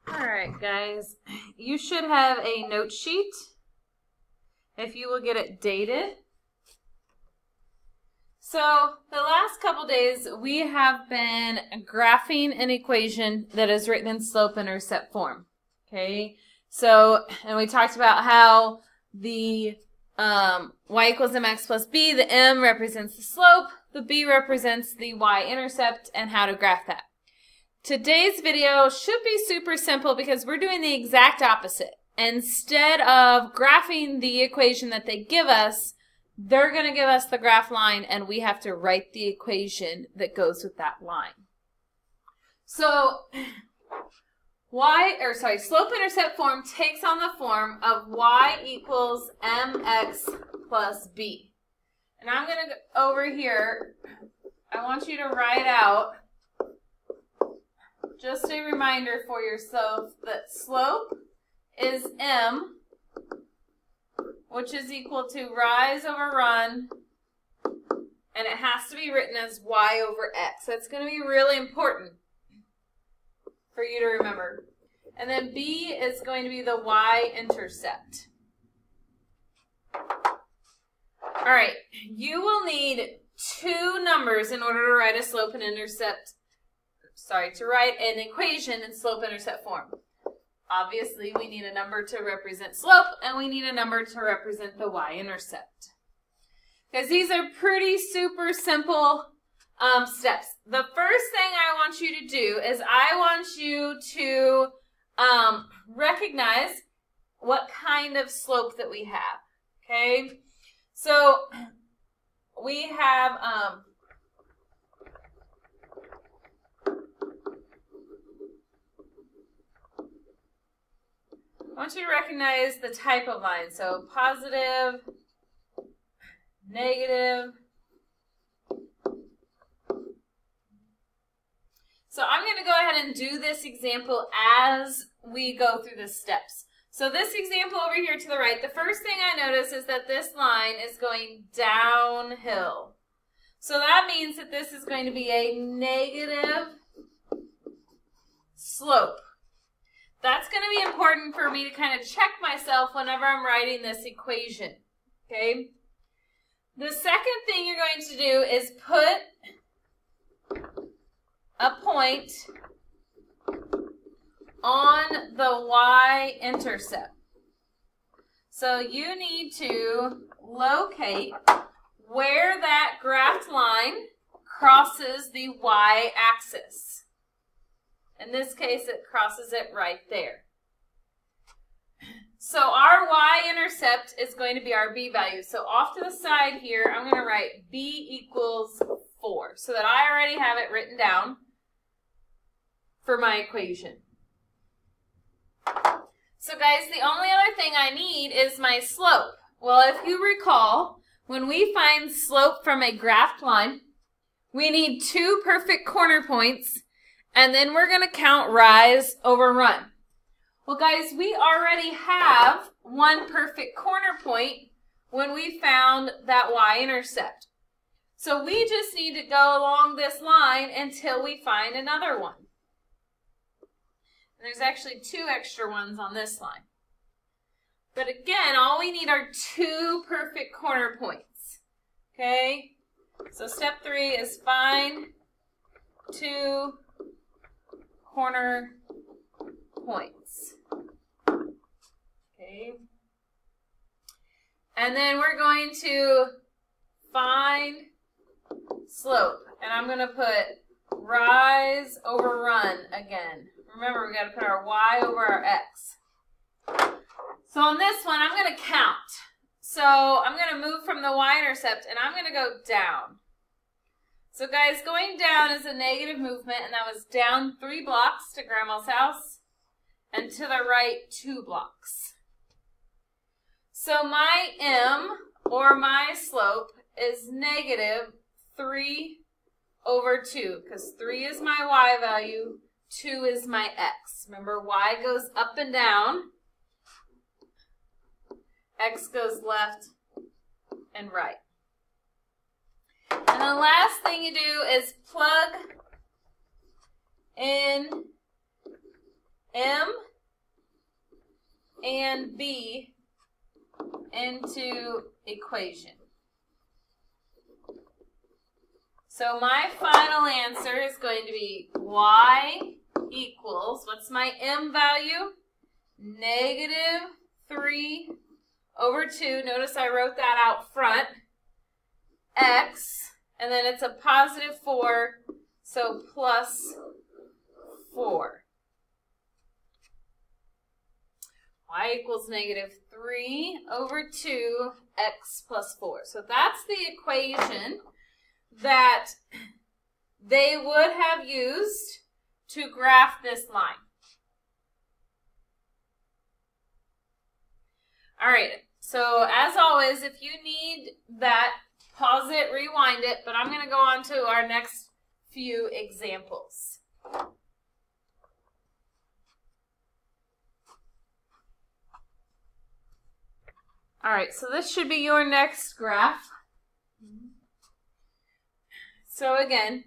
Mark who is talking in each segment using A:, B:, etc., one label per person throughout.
A: Alright guys, you should have a note sheet if you will get it dated. So the last couple days we have been graphing an equation that is written in slope-intercept form. Okay, so and we talked about how the y equals mx plus b, the m represents the slope, the b represents the y-intercept, and how to graph that. Today's video should be super simple because we're doing the exact opposite. Instead of graphing the equation that they give us, they're going to give us the graph line and we have to write the equation that goes with that line. So slope-intercept form takes on the form of y equals mx plus b. And I'm going to go over here. I want you to write out just a reminder for yourself that slope is m, which is equal to rise over run, and it has to be written as y over x. That's going to be really important for you to remember. And then b is going to be the y-intercept. All right, you will need two numbers in order to write a slope and intercept. To write an equation in slope-intercept form. Obviously, we need a number to represent slope, and we need a number to represent the y-intercept. Because these are pretty super simple steps. The first thing I want you to do is I want you to recognize what kind of slope that we have. Okay? So, we have... I want you to recognize the type of line. So positive, negative. So I'm going to go ahead and do this example as we go through the steps. So this example over here to the right, the first thing I notice is that this line is going downhill. So that means that this is going to be a negative slope. That's going to be important for me to kind of check myself whenever I'm writing this equation, okay? The second thing you're going to do is put a point on the y-intercept. So you need to locate where that graphed line crosses the y-axis. In this case, it crosses it right there. So our y-intercept is going to be our b value. So off to the side here, I'm going to write b equals 4 so that I already have it written down for my equation. So guys, the only other thing I need is my slope. Well, if you recall, when we find slope from a graphed line, we need two perfect corner points. And then we're going to count rise over run. Well, guys, we already have one perfect corner point when we found that y-intercept. So we just need to go along this line until we find another one. And there's actually two extra ones on this line. But again, all we need are two perfect corner points. Okay? So step 3 is find two corner points. Okay. And then we're going to find slope. And I'm going to put rise over run again. Remember, we got to put our y over our x. So on this one, I'm going to count. So I'm going to move from the y-intercept and I'm going to go down. So guys, going down is a negative movement, and that was down 3 blocks to Grandma's house, and to the right 2 blocks. So my m, or my slope, is negative 3 over 2, because 3 is my y value, 2 is my x. Remember, y goes up and down, x goes left and right. And the last thing you do is plug in m and b into equation. So my final answer is going to be y equals, what's my m value? Negative 3 over 2. Notice I wrote that out front. X, and then it's a positive 4, so plus 4. Y equals negative 3 over 2, x plus 4. So that's the equation that they would have used to graph this line. All right, so as always, if you need that, pause it, rewind it, but I'm going to go on to our next few examples. All right, so this should be your next graph. So again,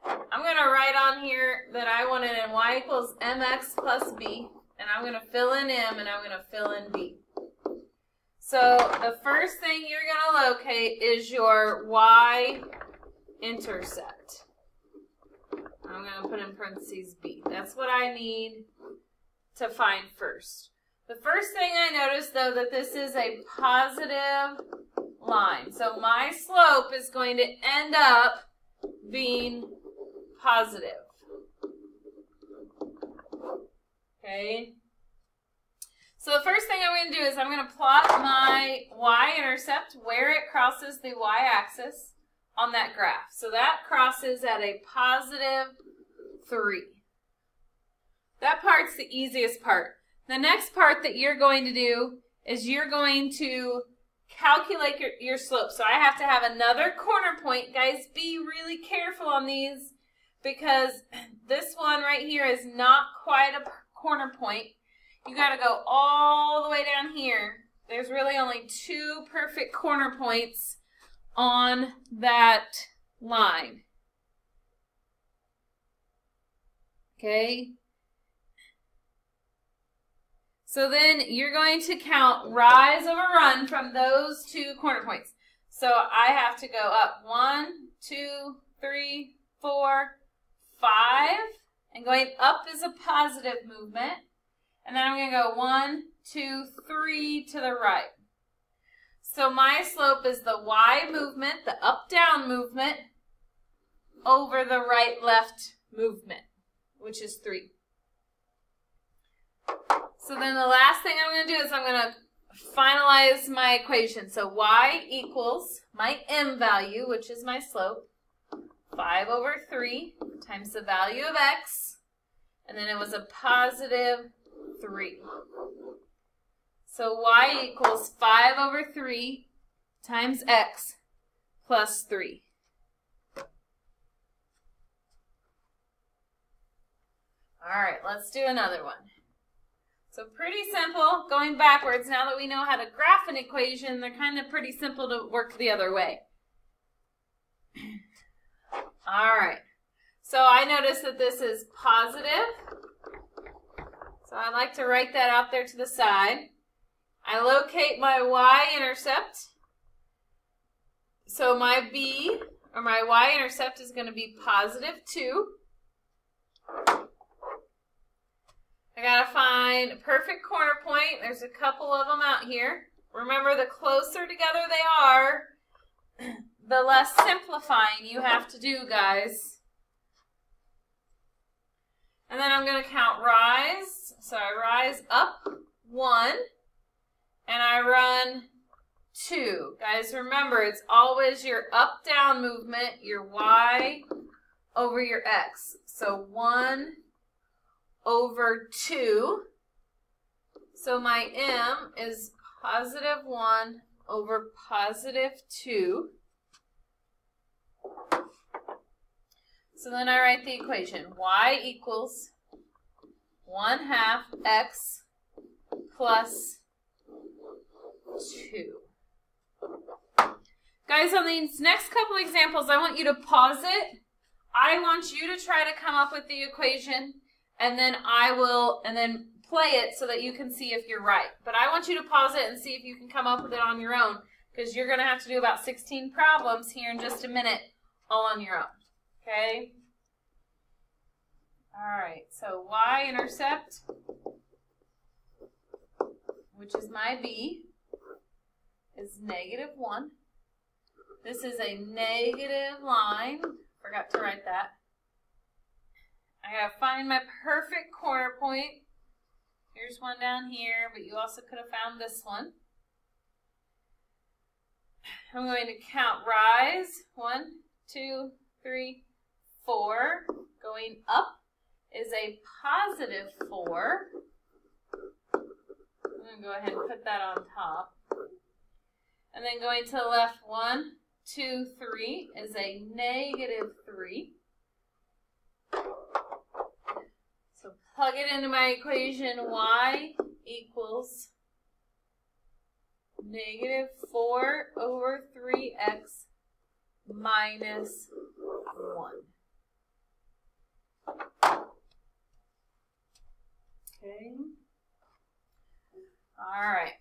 A: I'm going to write on here that I want it in y equals mx plus b, and I'm going to fill in m and I'm going to fill in b. So the first thing you're going to locate is your y-intercept. I'm going to put in parentheses b. That's what I need to find first. The first thing I noticed, though, that this is a positive line. So my slope is going to end up being positive. Okay? So the first thing I'm going to do is I'm going to plot my y-intercept where it crosses the y-axis on that graph. So that crosses at a positive 3. That part's the easiest part. The next part that you're going to do is you're going to calculate your slope. So I have to have another corner point. Guys, be really careful on these because this one right here is not quite a corner point. You got to go all the way down here. There's really only 2 perfect corner points on that line. Okay? So then you're going to count rise over run from those 2 corner points. So I have to go up 1, 2, 3, 4, 5. And going up is a positive movement. And then I'm going to go 1, 2, 3 to the right. So my slope is the y movement, the up-down movement, over the right-left movement, which is 3. So then the last thing I'm going to do is I'm going to finalize my equation. So y equals my m value, which is my slope, 5 over 3 times the value of x, and then it was a positive 3. So y equals 5 over 3 times x plus 3. All right, let's do another one. So pretty simple, going backwards. Now that we know how to graph an equation, they're kind of pretty simple to work the other way. All right, so I notice that this is positive. So I like to write that out there to the side. I locate my y-intercept. So my b, or my y-intercept, is going to be positive 2. I got to find a perfect corner point. There's a couple of them out here. Remember, the closer together they are, the less simplifying you have to do, guys. And then I'm going to count rise. So I rise up 1, and I run 2. Guys, remember, it's always your up-down movement, your y over your x. So 1 over 2. So my m is positive 1 over positive 2. So then I write the equation. Y equals 1/2 x plus 2. Guys, on these next couple examples, I want you to pause it. I want you to try to come up with the equation, and then then play it so that you can see if you're right. But I want you to pause it and see if you can come up with it on your own, because you're going to have to do about 16 problems here in just a minute, all on your own. Okay? All right, so y-intercept, which is my b, is -1. This is a negative line. Forgot to write that. I gotta find my perfect corner point. Here's one down here, but you also could have found this one. I'm going to count rise. 1, 2, 3, 4. Going up is a +4. I'm going to go ahead and put that on top. And then going to the left, 1, 2, 3 is a -3. So plug it into my equation. Y equals -4/3x minus 1. Okay. All right.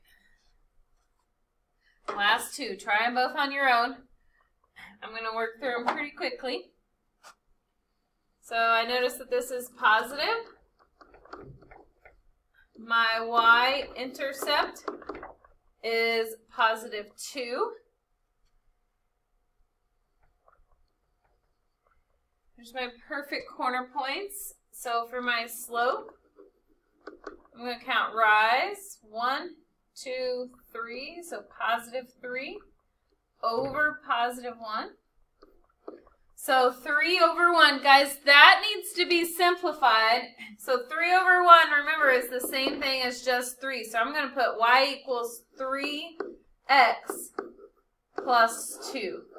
A: Last two. Try them both on your own. I'm going to work through them pretty quickly. So I notice that this is positive. My y-intercept is +2. There's my perfect corner points. So for my slope, I'm going to count rise. 1, 2, 3. So +3 over +1. So 3 over 1. Guys, that needs to be simplified. So 3 over 1, remember, is the same thing as just 3. So I'm going to put y equals 3x plus 2.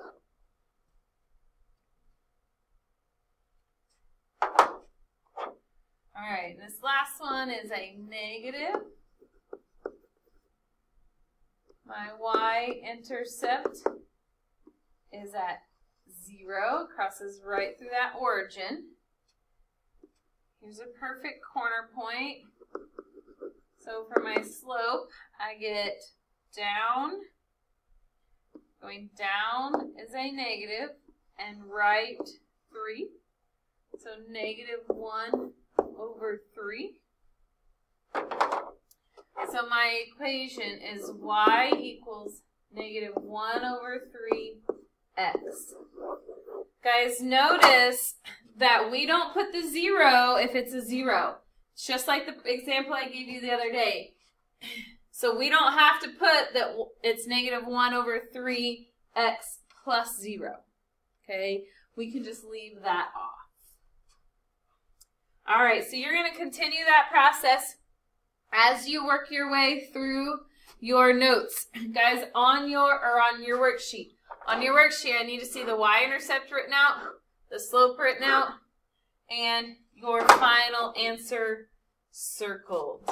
A: All right, this last one is a negative. My y-intercept is at 0, crosses right through that origin. Here's a perfect corner point. So for my slope, I get down. Going down is a negative, and right 3. So -1/3. So my equation is y equals -1/3x. Guys, notice that we don't put the 0 if it's a 0. It's just like the example I gave you the other day. So we don't have to put that it's -1/3x plus 0. Okay? We can just leave that off. All right, so you're going to continue that process as you work your way through your notes. Guys, on your worksheet. On your worksheet, I need to see the y-intercept written out, the slope written out, and your final answer circled.